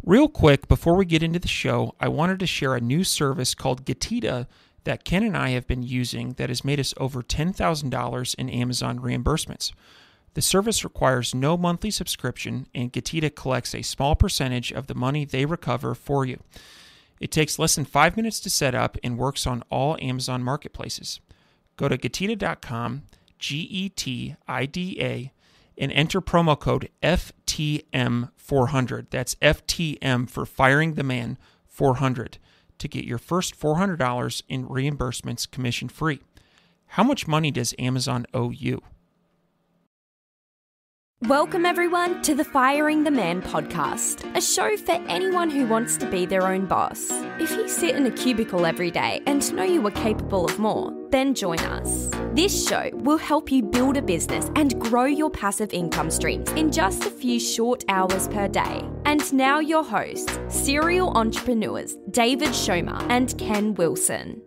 Real quick, before we get into the show, I wanted to share a new service called Getita that Ken and I have been using that has made us over $10,000 in Amazon reimbursements. The service requires no monthly subscription, and Getita collects a small percentage of the money they recover for you. It takes less than 5 minutes to set up and works on all Amazon marketplaces. Go to Getita.com, Getida, and enter promo code FTM400. That's FTM for Firing the Man 400 to get your first $400 in reimbursements commission free. How much money does Amazon owe you? Welcome everyone to the Firing the Man podcast, a show for anyone who wants to be their own boss. If you sit in a cubicle every day and know you are capable of more, then join us. This show will help you build a business and grow your passive income streams in just a few short hours per day. And now your hosts, serial entrepreneurs David Schomer and Ken Wilson.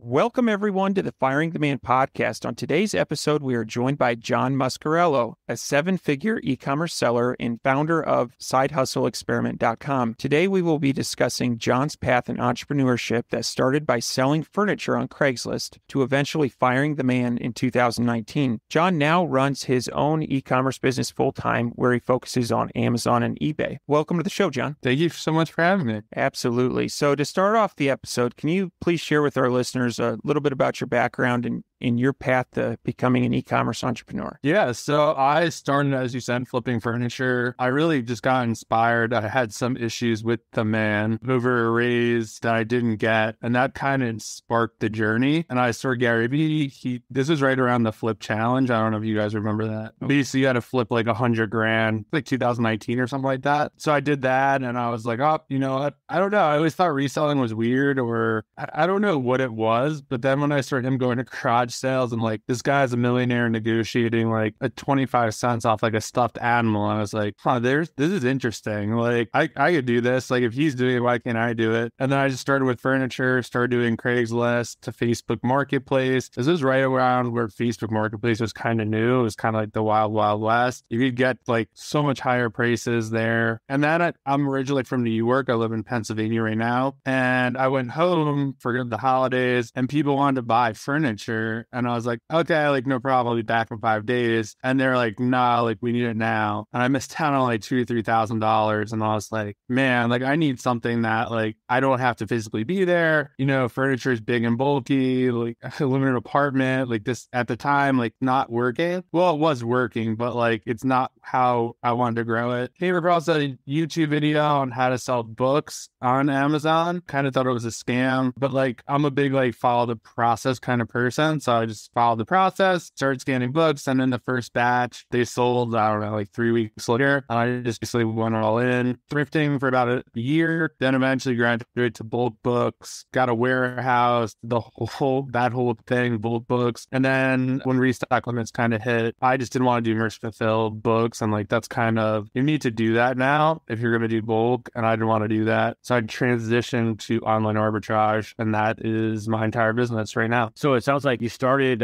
Welcome, everyone, to the Firing the Man podcast. On today's episode, we are joined by John Muscarello, a seven-figure e-commerce seller and founder of SideHustleExperiment.com. Today, we will be discussing John's path in entrepreneurship that started by selling furniture on Craigslist to eventually firing the man in 2019. John now runs his own e-commerce business full-time, where he focuses on Amazon and eBay. Welcome to the show, John. Thank you so much for having me. Absolutely. So to start off the episode, can you please share with our listeners a little bit about your background and in your path to becoming an e-commerce entrepreneur? Yeah, so I started, as you said, flipping furniture. I really just got inspired. I had some issues with the man over a raise that I didn't get, and that kind of sparked the journey. And I saw Gary Vee. This was right around the flip challenge. I don't know if you guys remember that. Basically, you had to flip like $100,000, like 2019 or something like that. So I did that, and I was like, oh, you know what? I don't know. I always thought reselling was weird, or I don't know what it was. But then when I started him going to garage sales and like, this guy's a millionaire negotiating like a 25 cents off like a stuffed animal, I was like, this is interesting. Like I could do this. Like if he's doing it, why can't I do it? And then I just started with furniture, started doing Craigslist to Facebook Marketplace. This is right around where Facebook Marketplace was kind of new. It was kind of like the wild, wild west. You could get like so much higher prices there. And then I'm originally from New York. I live in Pennsylvania right now. And I went home for the holidays and people wanted to buy furniture. And I was like, okay, like no problem. I'll be back in 5 days. And they're like, nah, like we need it now. And I missed out on like $2,000 or $3,000. And I was like, man, like I need something that like I don't have to physically be there. You know, furniture is big and bulky. Like I live in an apartment. Like this at the time, like not working. Well, it was working, but like it's not how I wanted to grow it. Came across a YouTube video on how to sell books on Amazon. Kind of thought it was a scam, but like I'm a big like follow the process kind of person. So I just followed the process, started scanning books, and then the first batch, they sold, I don't know, like 3 weeks later. And I just basically went all in, thrifting for about a year, then eventually graduated to bulk books, got a warehouse, that whole thing, bulk books. And then when restock limits kind of hit, I just didn't want to do merch fulfilled books. And like, that's kind of, you need to do that now if you're going to do bulk. And I didn't want to do that. So I transitioned to online arbitrage, and that is my entire business right now. So it sounds like you started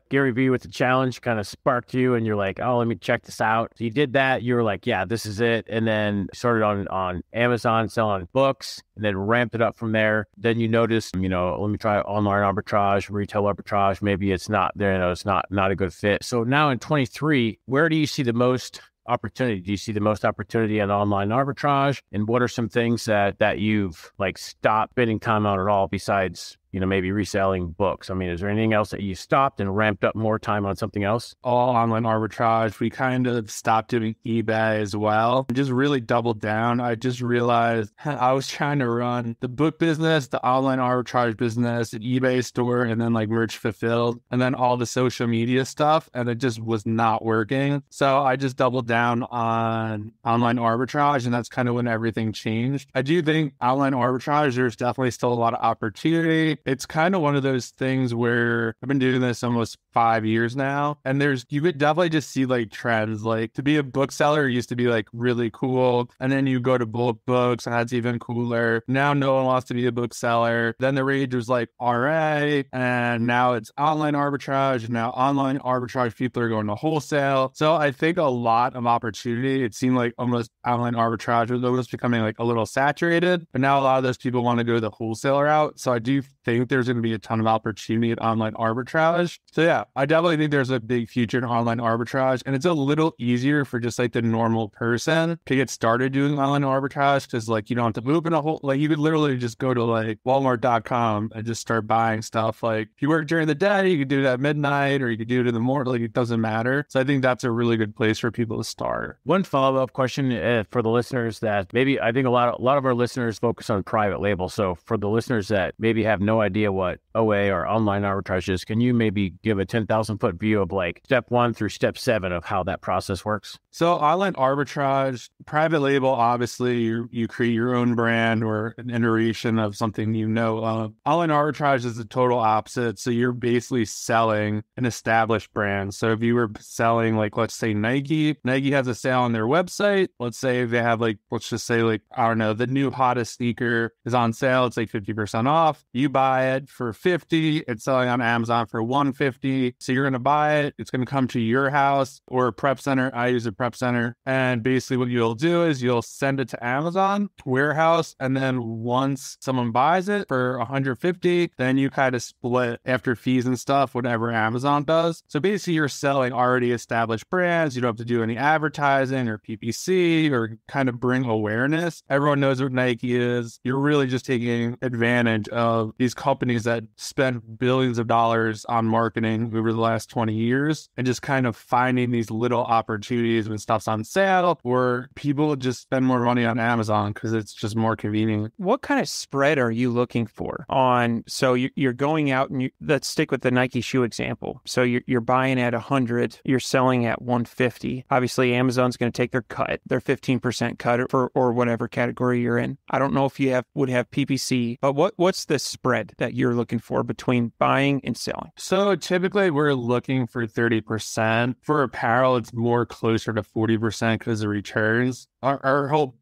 Gary Vee with the challenge, kind of sparked you, and you're like, oh, let me check this out. So you did that. You were like, yeah, this is it. And then started on Amazon selling books, and then ramped it up from there. Then you noticed, let me try online arbitrage, retail arbitrage. Maybe it's not there. It's not a good fit. So now in 23, where do you see the most opportunity? Do you see the most opportunity in online arbitrage? And what are some things that you've like stopped spending time on at all besides maybe reselling books? I mean, is there anything else that you stopped and ramped up more time on something else? All online arbitrage. We kind of stopped doing eBay as well. Just really doubled down. I just realized I was trying to run the book business, the online arbitrage business, an eBay store, and then like merch fulfilled, and then all the social media stuff. And it just was not working. So I just doubled down on online arbitrage, and that's kind of when everything changed. I do think online arbitrage, there's definitely still a lot of opportunity. it's kind of one of those things where I've been doing this almost 5 years now. And you could definitely just see like trends. Like to be a bookseller used to be like really cool. And then you go to bulk books and that's even cooler. Now no one wants to be a bookseller. Then the rage was like RA, and now it's online arbitrage. And now online arbitrage people are going to wholesale. So I think a lot of opportunity. It seemed like almost online arbitrage was almost becoming like a little saturated. But now a lot of those people want to go the wholesaler route. So I do think there's going to be a ton of opportunity at online arbitrage. So yeah, I definitely think there's a big future in online arbitrage, and it's a little easier for just like the normal person to get started doing online arbitrage because like you don't have to open a whole, like you could literally just go to like Walmart.com and just start buying stuff. Like if you work during the day, you could do it at midnight or you could do it in the morning. Like it doesn't matter. So I think that's a really good place for people to start. One follow-up question for the listeners that maybe I think a lot of our listeners focus on private label. So for the listeners that maybe have no idea what OA or online arbitrage is, can you maybe give a 10,000-foot view of like step 1 through step 7 of how that process works? So online arbitrage, private label, obviously you create your own brand or an iteration of something you know of. Online arbitrage is the total opposite. So you're basically selling an established brand. So if you were selling like, let's say Nike has a sale on their website. Let's say they have like, let's just say like, I don't know, the new hottest sneaker is on sale. It's like 50% off. You buy it for $50. It's selling on Amazon for $150. So you're going to buy it. It's going to come to your house or a prep center. I use a prep center. And basically what you'll do is you'll send it to Amazon warehouse. And then once someone buys it for $150, then you kind of split after fees and stuff, whatever Amazon does. So basically you're selling already established brands. You don't have to do any advertising or PPC or kind of bring awareness. Everyone knows what Nike is. You're really just taking advantage of these companies that spend billions of dollars on marketing over the last 20 years and just kind of finding these little opportunities when stuff's on sale, or people just spend more money on Amazon because it's just more convenient. What kind of spread are you looking for on? So you're going out and let's stick with the Nike shoe example. So you're buying at 100, you're selling at 150. Obviously, Amazon's going to take their cut, their 15% cut or whatever category you're in. I don't know if you would have PPC, but what's the spread that you're looking for between buying and selling? So typically we're looking for 30%. For apparel, it's more closer to 40% because of returns. Our whole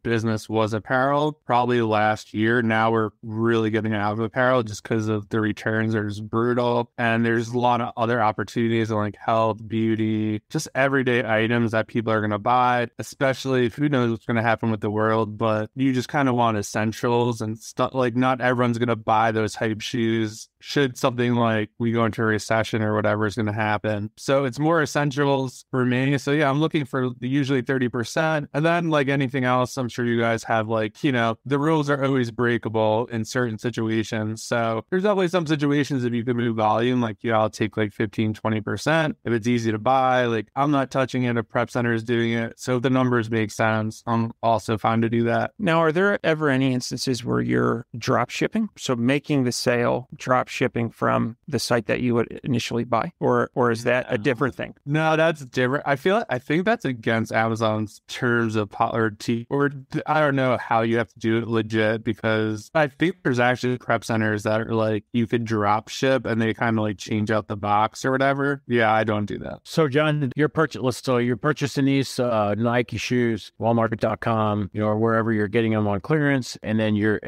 business was apparel probably last year. Now we're really getting out of apparel just because of the returns are just brutal. And there's a lot of other opportunities like health, beauty, just everyday items that people are going to buy, especially who knows what's going to happen with the world, but you just kind of want essentials and stuff. Like not everyone's going to buy those hype shoes should something like we go into a recession or whatever is going to happen. So it's more essentials for me. So yeah, I'm looking for usually 30%. And then like anything else, I'm sure you guys have like, the rules are always breakable in certain situations. So there's definitely some situations if you can move volume, like I'll take like 15, 20%. If it's easy to buy, like I'm not touching it if prep center is doing it. So if the numbers make sense, I'm also fine to do that. Now, are there ever any instances where you're drop shipping? So making the sale, drop shipping from the site that you would initially buy, or is that a different thing? No, that's different. I think that's against Amazon's terms of or I don't know how you have to do it legit, because I think there's actually prep centers that are like you could drop ship and they kind of like change out the box or whatever. Yeah, I don't do that. So John, you're purchasing these Nike shoes, Walmart.com, or wherever you're getting them on clearance, and then you're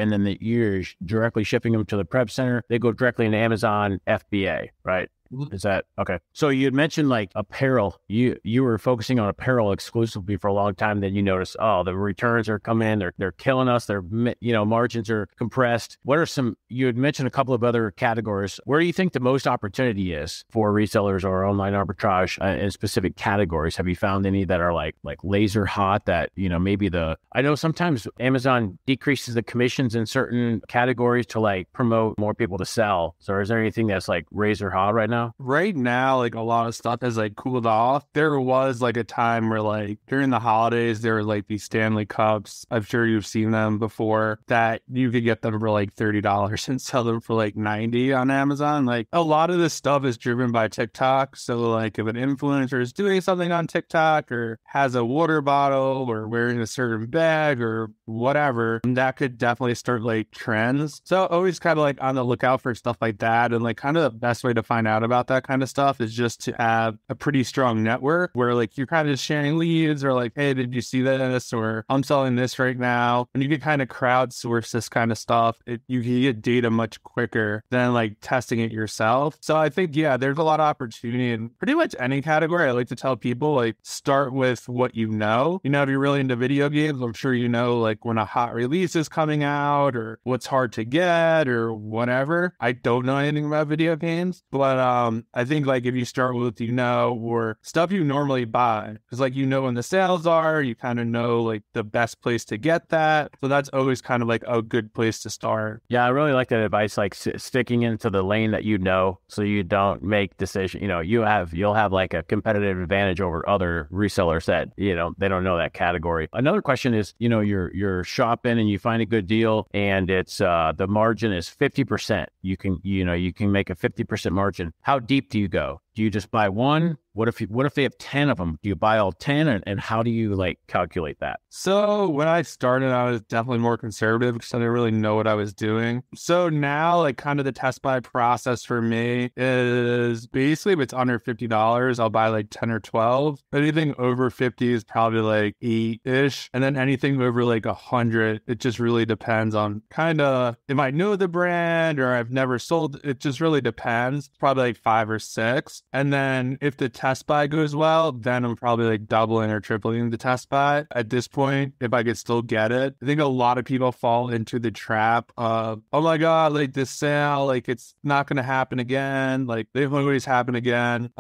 directly shipping them to the prep center. They go directly into Amazon FBA, right? Is that okay? So you had mentioned like apparel. You were focusing on apparel exclusively for a long time. Then you notice, the returns are coming in. They're killing us. They're margins are compressed. What are some? You had mentioned a couple of other categories. Where do you think the most opportunity is for resellers or online arbitrage in specific categories? Have you found any that are like laser hot? That maybe I know sometimes Amazon decreases the commissions in certain categories to like promote more people to sell. So is there anything that's like razor hot right now? now? Right now, like a lot of stuff has like cooled off. There was like a time where like during the holidays, there were like these Stanley Cups. I'm sure you've seen them before, that you could get them for like $30 and sell them for like 90 on Amazon. Like a lot of this stuff is driven by TikTok. So like if an influencer is doing something on TikTok or has a water bottle or wearing a certain bag or whatever, that could definitely start like trends. So always kind of like on the lookout for stuff like that. And like kind of the best way to find out about that kind of stuff is just to have a pretty strong network where like you're kind of sharing leads or like, hey, did you see this? Or I'm selling this right now. And you can kind of crowdsource this kind of stuff. You can get data much quicker than like testing it yourself. So I think, yeah, there's a lot of opportunity in pretty much any category. I like to tell people like start with what you know. You know, if you're really into video games, I'm sure you know like when a hot release is coming out or what's hard to get or whatever. I don't know anything about video games, but I think like if you start with, you know, or stuff you normally buy, because like you know when the sales are, you kind of know like the best place to get that. So that's always kind of like a good place to start. Yeah, I really like that advice, like sticking into the lane that you know, so you don't make decisions. You know, you'll have like a competitive advantage over other resellers that, you know, they don't know that category. Another question is, you know, you're shopping and you find a good deal and it's the margin is 50%. You can make a 50% margin. How deep do you go? Do you just buy one? What if they have 10 of them? Do you buy all 10 and how do you like calculate that? So when I started, I was definitely more conservative because I didn't really know what I was doing. So now like kind of the test buy process for me is basically if it's under $50, I'll buy like 10 or 12. Anything over 50 is probably like 8-ish. And then anything over like 100, it just really depends on kind of if I know the brand or I've never sold. It just really depends. It's probably like 5 or 6. And then if the test buy goes well, then I'm probably like doubling or tripling the test buy. At this point, if I could still get it, I think a lot of people fall into the trap of, oh my God, like this sale, like it's not going to happen again. Like they always happen again.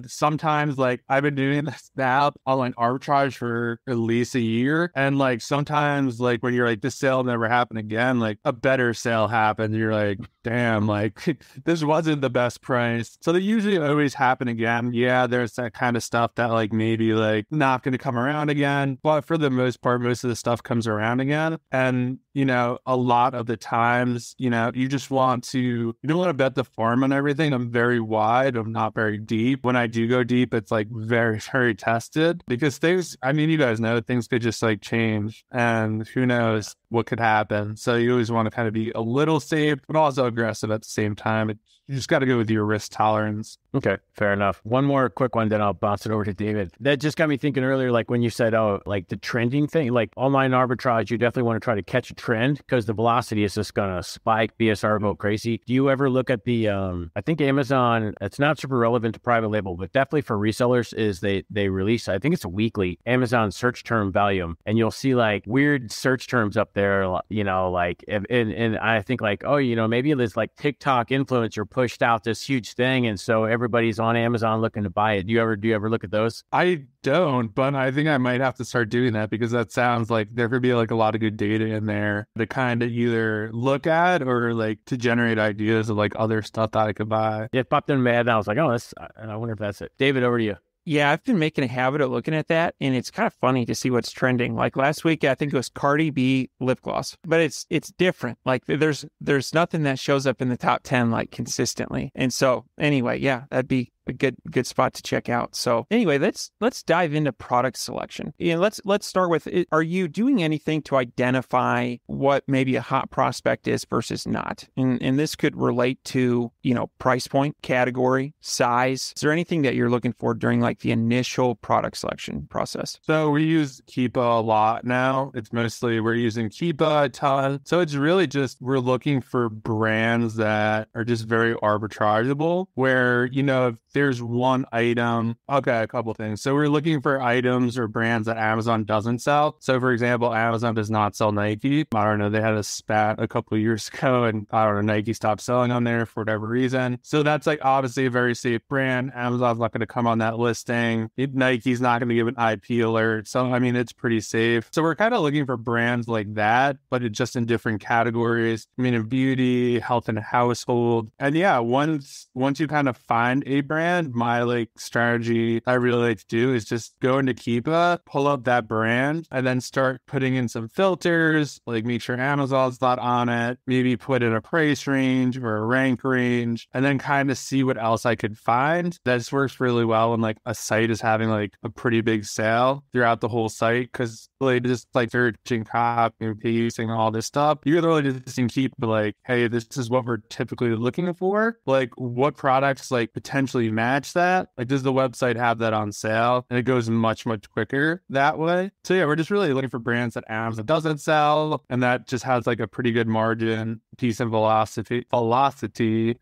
Sometimes like I've been doing this now online arbitrage for at least a year. And like sometimes like when you're like, this sale never happened again, like a better sale happened. You're like, damn, like this wasn't the best price. So they usually always happen again. Yeah, there's that kind of stuff that like maybe like not going to come around again. But for the most part, most of the stuff comes around again. And, you know, a lot of the times, you know, you don't want to bet the farm on everything. I'm very wide. I'm not very deep. When I do go deep, it's like very, very tested because things, I mean, you guys know things could just like change and who knows what could happen. So you always want to kind of be a little safe, but also aggressive at the same time. You just got to go with your risk tolerance. Okay, fair enough. One more quick one, then I'll bounce it over to David. That just got me thinking earlier, like when you said, oh, like the trending thing, like online arbitrage, you definitely want to try to catch a trend because the velocity is just going to spike, BSR go crazy. Do you ever look at the, I think Amazon, it's not super relevant to private label, but definitely for resellers is they release, I think it's a weekly Amazon search term volume, and you'll see like weird search terms up there, you know, like, and I think like, oh, you know, maybe this like TikTok influencer pushed out this huge thing. And so everybody's on Amazon looking to buy it. Do you ever look at those? I don't, but I think I might have to start doing that because that sounds like there could be like a lot of good data in there to kind of either look at or like to generate ideas of like other stuff that I could buy. It popped in my head and I was like, oh, I wonder if that's it. David, over to you. Yeah, I've been making a habit of looking at that, and it's kind of funny to see what's trending. Like last week, I think it was Cardi B lip gloss, but it's different. Like there's nothing that shows up in the top 10 like consistently. And so anyway, yeah, that'd be a good spot to check out. So anyway, let's dive into product selection. You know, let's start with, are you doing anything to identify what maybe a hot prospect is versus not? And this could relate to, you know, price point, category, size. Is there anything that you're looking for during like the initial product selection process? So we use Keepa a lot now. It's mostly we're using Keepa a ton. So it's really just we're looking for brands that are just very arbitrageable where, you know, if there's one item. Okay, a couple things. So we're looking for items or brands that Amazon doesn't sell. So for example, Amazon does not sell Nike. I don't know, they had a spat a couple of years ago and I don't know, Nike stopped selling on there for whatever reason. So that's like obviously a very safe brand. Amazon's not going to come on that listing. Nike's not going to give an IP alert. So I mean, it's pretty safe. So we're kind of looking for brands like that, but it's just in different categories. I mean, in beauty, health and household. And yeah, once you kind of find a brand, my like strategy I really like to do is just go into Keepa, pull up that brand, and then start putting in some filters, like make sure Amazon's not on it, maybe put in a price range or a rank range, and then kind of see what else I could find. That just works really well when like a site is having like a pretty big sale throughout the whole site, because like just like searching, copying, pasting, all this stuff, you're literally just in Keep like, hey, this is what we're typically looking for. Like what products like potentially match that? Like does the website have that on sale? And it goes much quicker that way. So yeah, we're just really looking for brands that Amazon doesn't sell and that just has like a pretty good margin, decent velocity,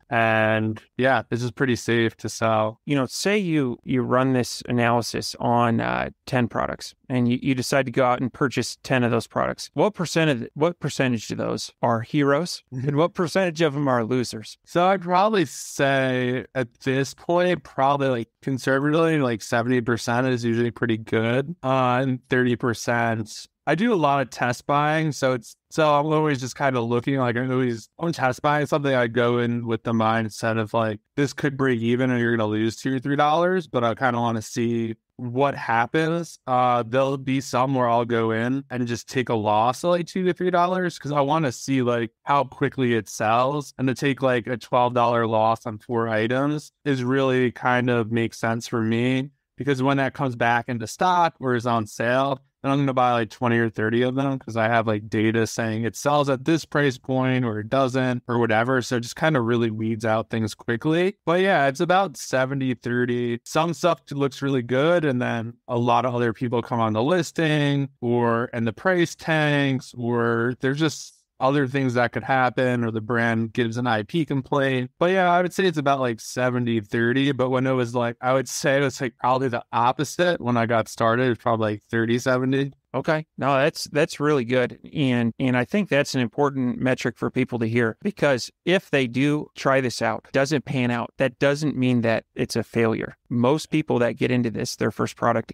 and yeah, this is pretty safe to sell. You know, say you run this analysis on 10 products and you decide to go out and purchase 10 of those products. What percentage of those are heroes and what percentage of them are losers? So I'd probably say at this point, probably like conservatively, like 70% is usually pretty good. And 30%, I do a lot of test buying. So I'm always just kind of looking, like I'm test buying something. I go in with the mindset of like, this could break even and you're going to lose $2 or $3, but I kind of want to see what happens. There'll be some where I'll go in and just take a loss of like $2 to $3 because I want to see like how quickly it sells, and to take like a $12 loss on 4 items is really kind of makes sense for me, because when that comes back into stock or is on sale, then I'm going to buy like 20 or 30 of them because I have like data saying it sells at this price point or it doesn't or whatever. So it just kind of really weeds out things quickly. But yeah, it's about 70-30. Some stuff looks really good, and then a lot of other people come on the listing and the price tanks, or there's just other things that could happen, or the brand gives an IP complaint. But yeah, I would say it's about like 70-30. But when it was like, I would say it was like probably the opposite when I got started. It's probably like 30-70. Okay. No, that's really good. And I think that's an important metric for people to hear, because if they do try this out, doesn't pan out, that doesn't mean that it's a failure. Most people that get into this, their first product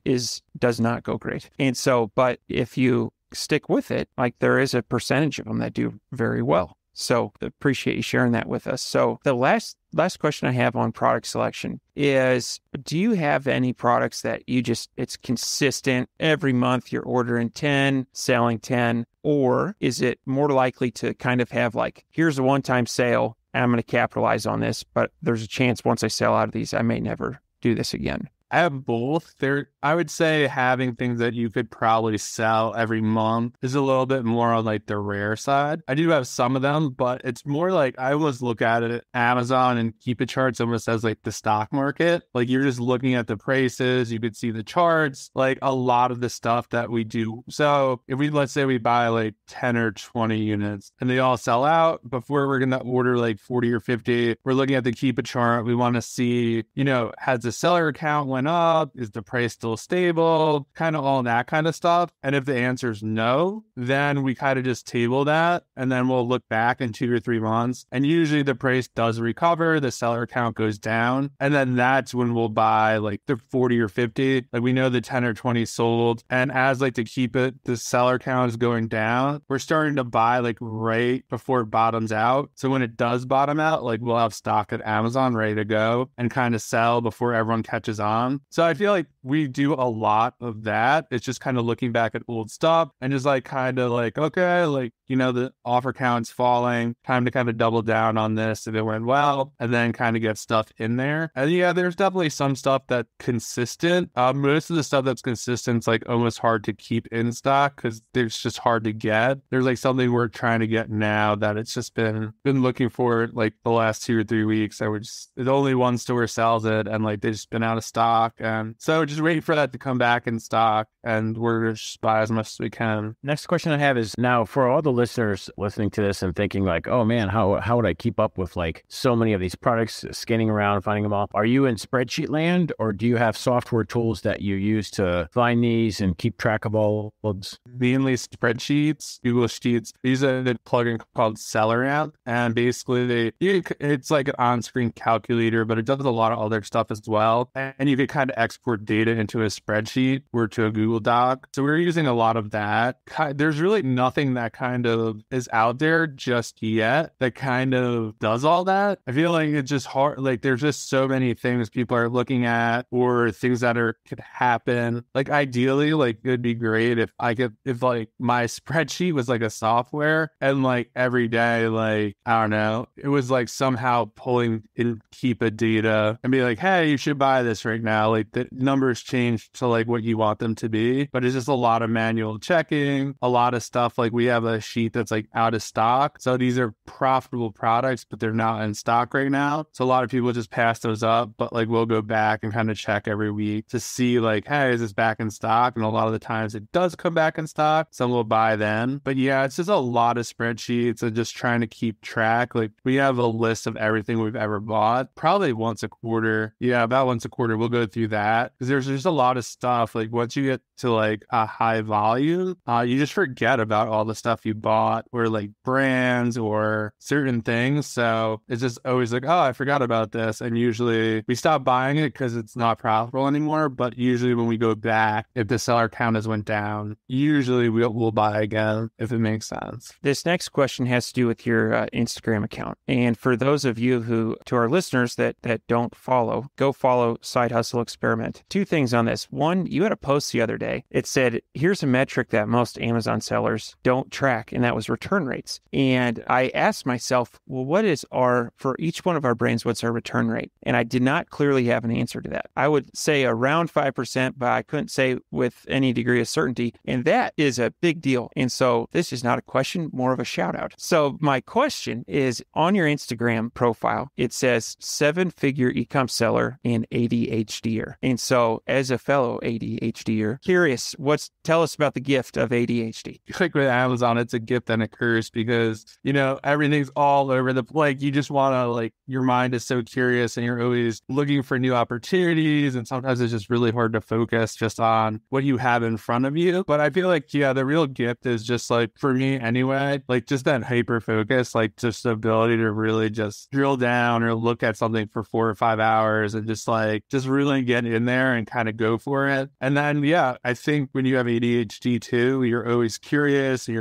does not go great. And so, but if you stick with it, like there is a percentage of them that do very well. So appreciate you sharing that with us. So the last question I have on product selection is, do you have any products that it's consistent every month you're ordering 10, selling 10, or is it more likely to kind of have like, here's a one-time sale, I'm going to capitalize on this, but there's a chance once I sell out of these, I may never do this again? I have both. I would say having things that you could probably sell every month is a little bit more on like the rare side. I do have some of them, but it's more like I almost look at it, Amazon and Keep It charts almost as like the stock market. Like you're just looking at the prices, you could see the charts, like a lot of the stuff that we do. So if let's say we buy like 10 or 20 units and they all sell out, before we're going to order like 40 or 50, we're looking at the Keep It chart. We want to see, has the seller account went up? Is the price still stable? Kind of all that kind of stuff. And if the answer is no, then we kind of just table that, and then we'll look back in 2 or 3 months. And usually the price does recover, the seller account goes down, and then that's when we'll buy like the 40 or 50. Like we know the 10 or 20 sold, and as like to keep it, the seller count is going down. We're starting to buy like right before it bottoms out. So when it does bottom out, like we'll have stock at Amazon ready to go and kind of sell before everyone catches on. So I feel like we do a lot of that. It's just kind of looking back at old stuff and just like kind of like, okay, like, the offer count's falling, time to kind of double down on this if it went well, and then kind of get stuff in there. And yeah, there's definitely some stuff that's consistent. Most of the stuff that's consistent is like almost hard to keep in stock because it's just hard to get. There's like something we're trying to get now that it's just been looking for like the last 2 or 3 weeks. It's only one store sells it, and like they've just been out of stock. And so just waiting for that to come back in stock, and we're just buy as much as we can. Next question I have is, now for all the listeners listening to this and thinking like, oh man, how would I keep up with like so many of these products, scanning around, finding them all? Are you in spreadsheet land, or do you have software tools that you use to find these and keep track of all of those? Mainly spreadsheets, Google Sheets. We use a plugin called Sellerant, and basically it's like an on-screen calculator, but it does a lot of other stuff as well. And you can kind of export data into a spreadsheet or to a Google Doc. So we're using a lot of that. There's really nothing that kind of is out there just yet that kind of does all that. I feel like it's just hard. Like there's just so many things people are looking at, or things that could happen. Like ideally, like it'd be great if like my spreadsheet was like a software, and like every day, like, I don't know, it was like somehow pulling in Keepa data and be like, hey, you should buy this right now. Like the numbers change to like what you want them to be, but it's just a lot of manual checking, a lot of stuff. Like we have a sheet that's like out of stock. So these are profitable products, but they're not in stock right now. So a lot of people just pass those up, but like we'll go back and kind of check every week to see like, hey, is this back in stock? And a lot of the times it does come back in stock. Some will buy then. But yeah, it's just a lot of spreadsheets and just trying to keep track. Like we have a list of everything we've ever bought, probably once a quarter. Yeah, about once a quarter, we'll go through that, because there's just a lot of stuff. Like once you get to like a high volume, you just forget about all the stuff you bought, or like brands or certain things. So it's just always like, oh, I forgot about this. And usually we stop buying it because it's not profitable anymore. But usually when we go back, if the seller count has went down, usually we'll buy again, if it makes sense. This next question has to do with your Instagram account. And for those of you to our listeners that don't follow, go follow Side Hustle Experiment. Two things on this. One, you had a post the other day. It said, here's a metric that most Amazon sellers don't track, and that was return rates. And I asked myself, well, for each one of our brands, what's our return rate? And I did not clearly have an answer to that. I would say around 5%, but I couldn't say with any degree of certainty. And that is a big deal. And so this is not a question, more of a shout out. So my question is, on your Instagram profile, it says 7-figure e-com seller and ADHDer. And so as a fellow ADHDer, curious, tell us about the gift of ADHD. Like with Amazon, it's a gift and a curse, because, you know, everything's all over the, like, you just want to, like, your mind is so curious and you're always looking for new opportunities. And sometimes it's just really hard to focus just on what you have in front of you. But I feel like, yeah, the real gift is just like, for me anyway, like just that hyper focus, like just the ability to really just drill down or look at something for 4 or 5 hours and just really get in there and kind of go for it. And then, yeah, I think when you have ADHD too, you're always curious and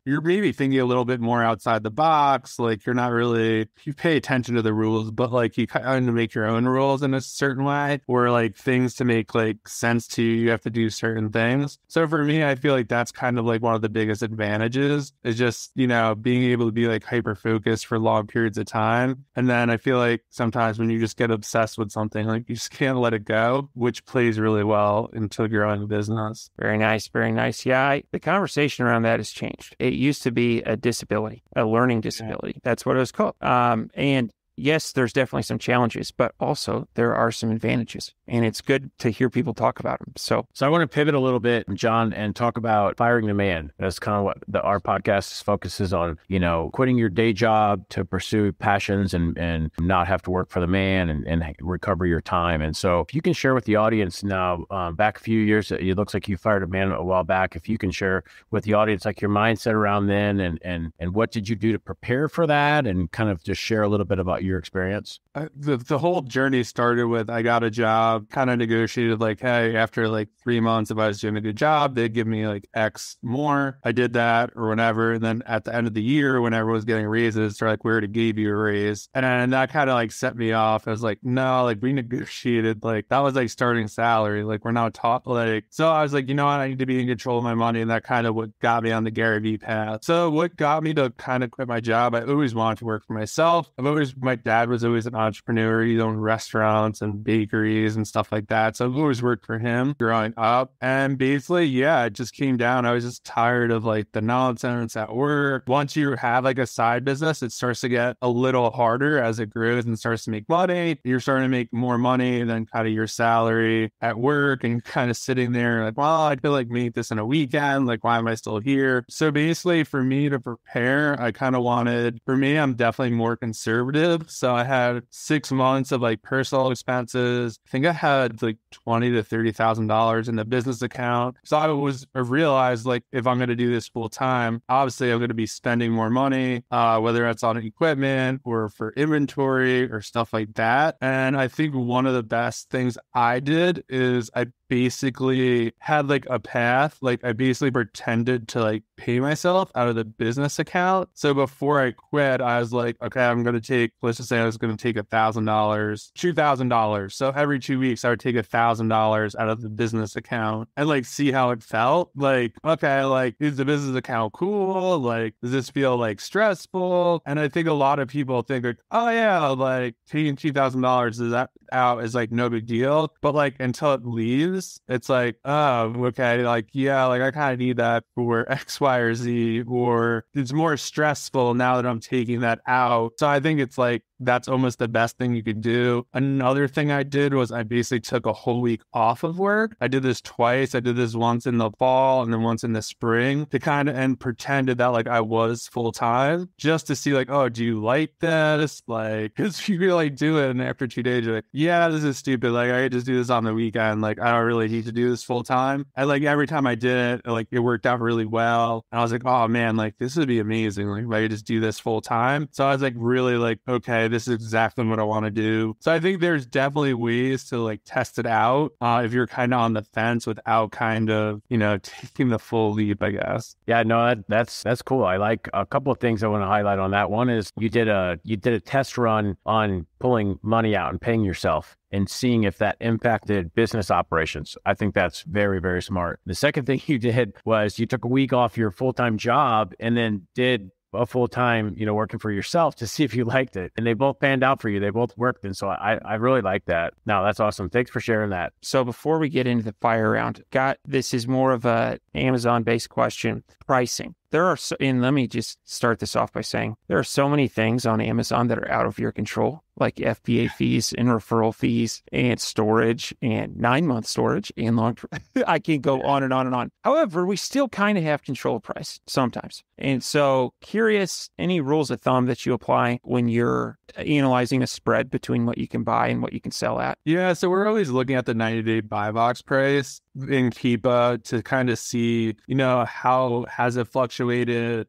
you're maybe thinking a little bit more outside the box. Like you pay attention to the rules, but like you kind of make your own rules in a certain way, or like things to make like sense to you, you have to do certain things. So for me, I feel like that's kind of like one of the biggest advantages, is just, you know, being able to be like hyper focused for long periods of time. And then I feel like sometimes when you just get obsessed with something, like you just can't let it go, which plays really well into growing a business. Very nice. Very nice. Yeah. The conversation around that has changed. It used to be a disability, a learning disability. Yeah. That's what it was called. And yes, there's definitely some challenges, but also there are some advantages, and it's good to hear people talk about them. So I want to pivot a little bit, John, and talk about firing the man. That's kind of what our podcast focuses on, you know, quitting your day job to pursue passions and not have to work for the man and recover your time. And so if you can share with the audience now, back a few years, it looks like you fired a man a while back. If you can share with the audience, like your mindset around then and what did you do to prepare for that, and kind of just share a little bit about your experience? The whole journey started with, I got a job, kind of negotiated like, hey, after like 3 months, if I was doing a good job, they'd give me like X more. I did that or whatever. And then at the end of the year, when everyone was getting raises, they're like, we already gave you a raise. And that kind of like set me off. I was like, no, like we negotiated, like that was like starting salary. Like we're not taught, like, so I was like, you know what, I need to be in control of my money. And that kind of what got me on the Gary Vee path. So what got me to kind of quit my job, I always wanted to work for myself. My my dad was always an entrepreneur. He owned restaurants and bakeries and stuff like that. So I've always worked for him growing up. And basically, yeah, it just came down. I was just tired of like the nonsense at work. Once you have like a side business, it starts to get a little harder as it grows and starts to make money. You're starting to make more money than kind of your salary at work, and you're kind of sitting there like, well, I feel like make this in a weekend. Like, why am I still here? So basically for me to prepare, I kind of wanted, for me, I'm definitely more conservative. So I had 6 months of like personal expenses. I think I had like $20,000 to $30,000 in the business account. So I realized like, if I'm going to do this full time, obviously I'm going to be spending more money, whether that's on equipment or for inventory or stuff like that. And I think one of the best things I did is I basically had like a path. Like I basically pretended to like pay myself out of the business account. So before I quit, I was like, okay, I'm going to take, let's just say I was going to take $1,000, $2,000. So every 2 weeks I would take $1,000 out of the business account and like see how it felt. Like, okay, like is the business account cool? Like, does this feel like stressful? And I think a lot of people think like, oh yeah, like taking $2,000 is that out is like no big deal. But like until it leaves, it's like, oh, okay, like, yeah, like I kind of need that for X, Y, or Z, or it's more stressful now that I'm taking that out. So I think it's like, that's almost the best thing you could do. Another thing I did was I basically took a whole week off of work. I did this twice. I did this once in the fall and then once in the spring to kind of, and pretended that like I was full time just to see like, oh, do you like this? Like, because you really do it. And after 2 days, you're like, yeah, this is stupid. Like I could just do this on the weekend. Like I don't really need to do this full time. And like every time I did it, like it worked out really well. And I was like, oh man, like this would be amazing. Like if I could just do this full time. So I was like really like, okay, this is exactly what I want to do. So I think there's definitely ways to like test it out if you're kind of on the fence without kind of, you know, taking the full leap, I guess. Yeah, no, that's cool. I like a couple of things I want to highlight on that. One is you did a test run on pulling money out and paying yourself and seeing if that impacted business operations. I think that's very, very smart. The second thing you did was you took a week off your full-time job and then did a full-time, you know, working for yourself to see if you liked it. And they both panned out for you. They both worked. And so I really like that. No, that's awesome. Thanks for sharing that. So before we get into the fire round, this is more of a Amazon-based question. Pricing. And let me just start this off by saying there are so many things on Amazon that are out of your control, like FBA fees and referral fees and storage and 9-month storage and long. I can go on and on and on. However, we still kind of have control of price sometimes. And so curious, any rules of thumb that you apply when you're analyzing a spread between what you can buy and what you can sell at? Yeah, so we're always looking at the 90-day buy box price in Keepa to kind of see, you know, how has it fluctuated.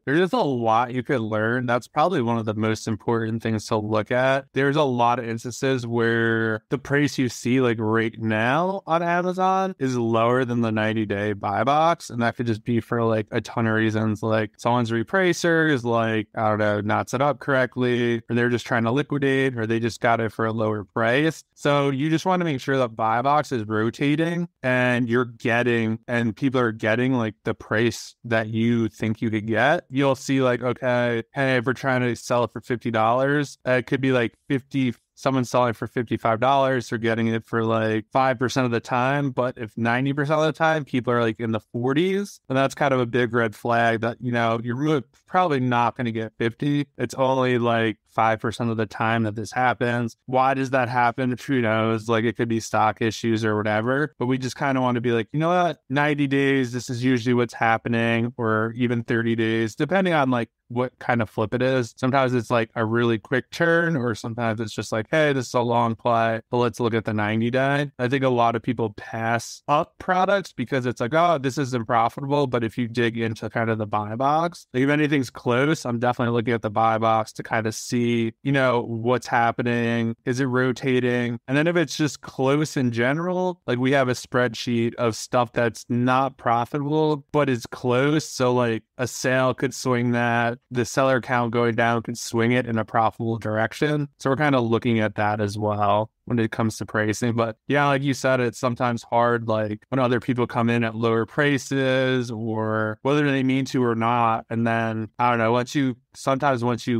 There's just a lot you could learn. That's probably one of the most important things to look at. There's a lot of instances where the price you see like right now on Amazon is lower than the 90-day buy box. And that could just be for like a ton of reasons. Like someone's repricer is like, I don't know, not set up correctly, or they're just trying to liquidate, or they just got it for a lower price. So you just want to make sure that buy box is rotating and you're getting, and people are getting like the price that you think you could get. You'll see like, okay, hey, if we're trying to sell it for $50, it could be like 50. Someone's selling for $55, they're getting it for like 5% of the time. But if 90% of the time people are like in the 40s, then that's kind of a big red flag that, you know, you're really probably not going to get 50. It's only like 5% of the time that this happens. Why does that happen? Who knows? Like it could be stock issues or whatever, but we just kind of want to be like, you know what, 90 days, this is usually what's happening, or even 30 days, depending on like what kind of flip it is. Sometimes it's like a really quick turn, or sometimes it's just like, hey, this is a long play, but let's look at the 90-day. I think a lot of people pass up products because it's like, oh, this isn't profitable. But if you dig into kind of the buy box, like if anything's close, I'm definitely looking at the buy box to kind of see, you know, what's happening. Is it rotating? And then if it's just close in general, like we have a spreadsheet of stuff that's not profitable, but is close. So like a sale could swing that. The seller count going down could swing it in a profitable direction. So we're kind of looking at that as well. when it comes to pricing. But yeah, like you said, it's sometimes hard, like when other people come in at lower prices or whether they mean to or not. And then, I don't know, once you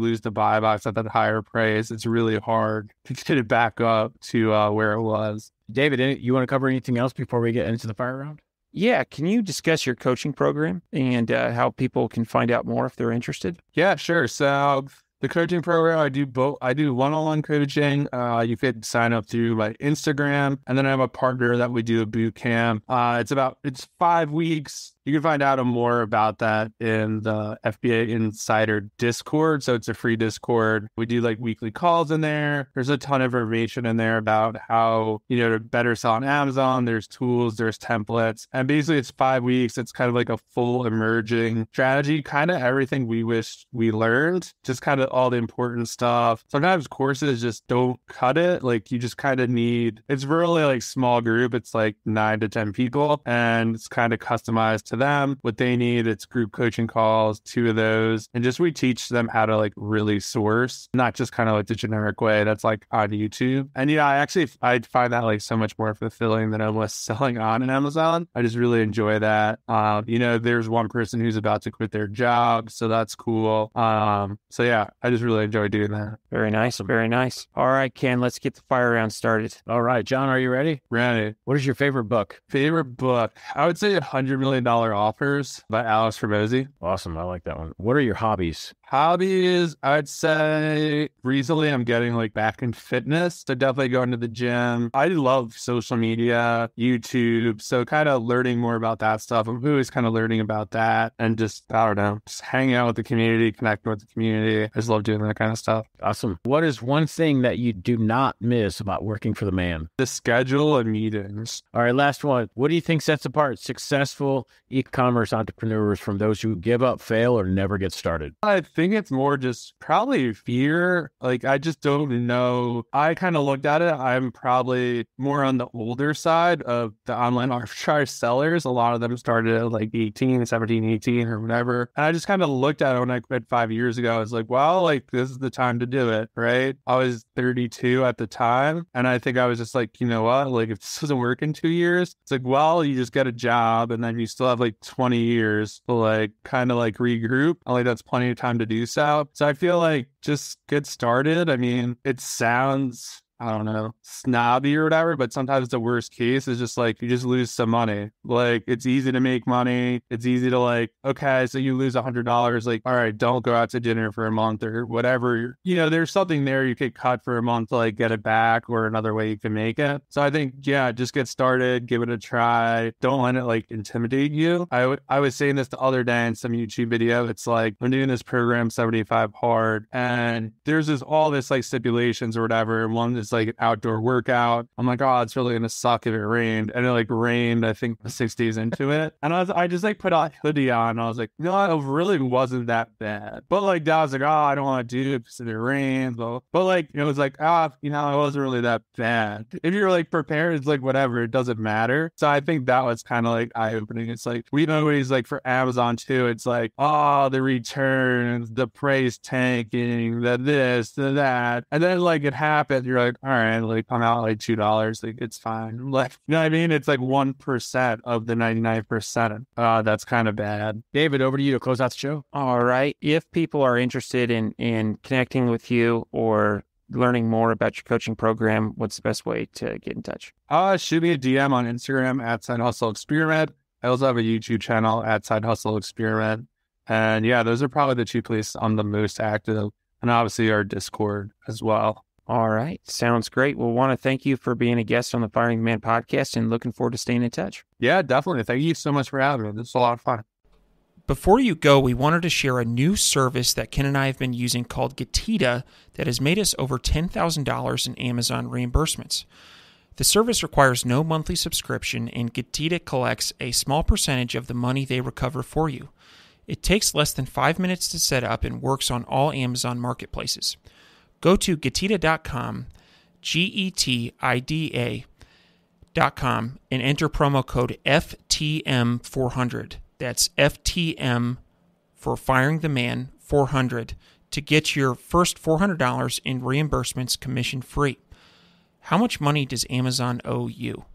lose the buy box at that higher price, it's really hard to get it back up to where it was. David, you want to cover anything else before we get into the fire round? Yeah. Can you discuss your coaching program and how people can find out more if they're interested? Yeah, sure. So the coaching program, I do both. I do one-on-one coaching. You could sign up through my Instagram, and then I have a partner that we do a boot camp. It's 5 weeks. You can find out more about that in the FBA Insider Discord. So it's a free Discord. We do like weekly calls in there. There's a ton of information in there about how, to better sell on Amazon. There's tools, there's templates. And basically it's 5 weeks. It's kind of like a full emerging strategy, kind of everything we wish we learned, just kind of all the important stuff. Sometimes courses just don't cut it. Like you just kind of need, it's really like small group. It's like 9 to 10 people and it's kind of customized to them what they need. It's group coaching calls, 2 of those, and just we teach them how to like really source, not just kind of like the generic way that's like on YouTube. And I find that like so much more fulfilling than almost selling on Amazon. I just really enjoy that. There's one person who's about to quit their job, so that's cool. So yeah, I just really enjoy doing that. Very nice. Very nice. All right, Ken, let's get the fire round started. All right, John, are you ready? Ready. What is your favorite book? Favorite book? I would say $100 Million Offers by Alex Hormozi. Awesome. I like that one. What are your hobbies? Hobbies, I'd say recently I'm getting like back in fitness. So definitely going to the gym. I love social media, YouTube. So kind of learning more about that stuff. I'm always kind of learning about that and just hanging out with the community, connecting with the community. I just love doing that kind of stuff. Awesome. What is one thing that you do not miss about working for the man? The schedule and meetings. All right, last one. What do you think sets apart successful e-commerce entrepreneurs from those who give up, fail, or never get started? I think it's more just probably fear. Like, I just don't know. I kind of looked at it. I'm probably more on the older side of the online arbitrage sellers. A lot of them started at like 17, 18 or whatever. And I just kind of looked at it when I quit 5 years ago. I was like, well, like this is the time to do it, right? I was 32 at the time. And I think I was just like, you know what? Like if this doesn't work in 2 years, it's like, well, you just get a job and then you still have like 20 years to like kind of like regroup. I like that's plenty of time to do so. So I feel like just get started. I mean, it sounds, I don't know, snobby or whatever, but sometimes the worst case is just like, you just lose some money. Like, it's easy to make money. It's easy to like, okay, so you lose $100. Like, all right, don't go out to dinner for a month or whatever. There's something there you could cut for a month to like get it back or another way you can make it. So I think, yeah, just get started, give it a try. Don't let it like intimidate you. I was saying this the other day in some YouTube video. It's like, I'm doing this program 75 hard and there's all this like stipulations or whatever. And one is like an outdoor workout. I'm like, oh, it's really gonna suck if it rained. And it like rained, I think 6 days into it. And I just like put a hoodie on. And I was like, no, it really wasn't that bad. But like that was like, oh, I don't want to do it because it rains. But like it was like, it wasn't really that bad. If you're like prepared, it's like whatever, it doesn't matter. So I think that was kind of like eye-opening. It's like we always like for Amazon too, it's like, oh, the returns, the price tanking, the this, the that. And then like it happened, you're like, all right, like I'm out like $2, like it's fine. Like, you know what I mean? It's like 1% of the 99%. That's kind of bad. David, over to you to close out the show. All right. If people are interested in connecting with you or learning more about your coaching program, what's the best way to get in touch? Shoot me a DM on Instagram at Side Hustle Experiment. I also have a YouTube channel at Side Hustle Experiment. And yeah, those are probably the 2 places I'm the most active. And obviously our Discord as well. All right. Sounds great. We'll want to thank you for being a guest on the Firing the Man podcast and looking forward to staying in touch. Yeah, definitely. Thank you so much for having me. This is a lot of fun. Before you go, we wanted to share a new service that Ken and I have been using called Getita that has made us over $10,000 in Amazon reimbursements. The service requires no monthly subscription, and Getita collects a small percentage of the money they recover for you. It takes less than 5 minutes to set up and works on all Amazon marketplaces. Go to Getita.com, Getida.com, and enter promo code FTM400. That's FTM for Firing the Man 400 to get your first $400 in reimbursements commission free. How much money does Amazon owe you?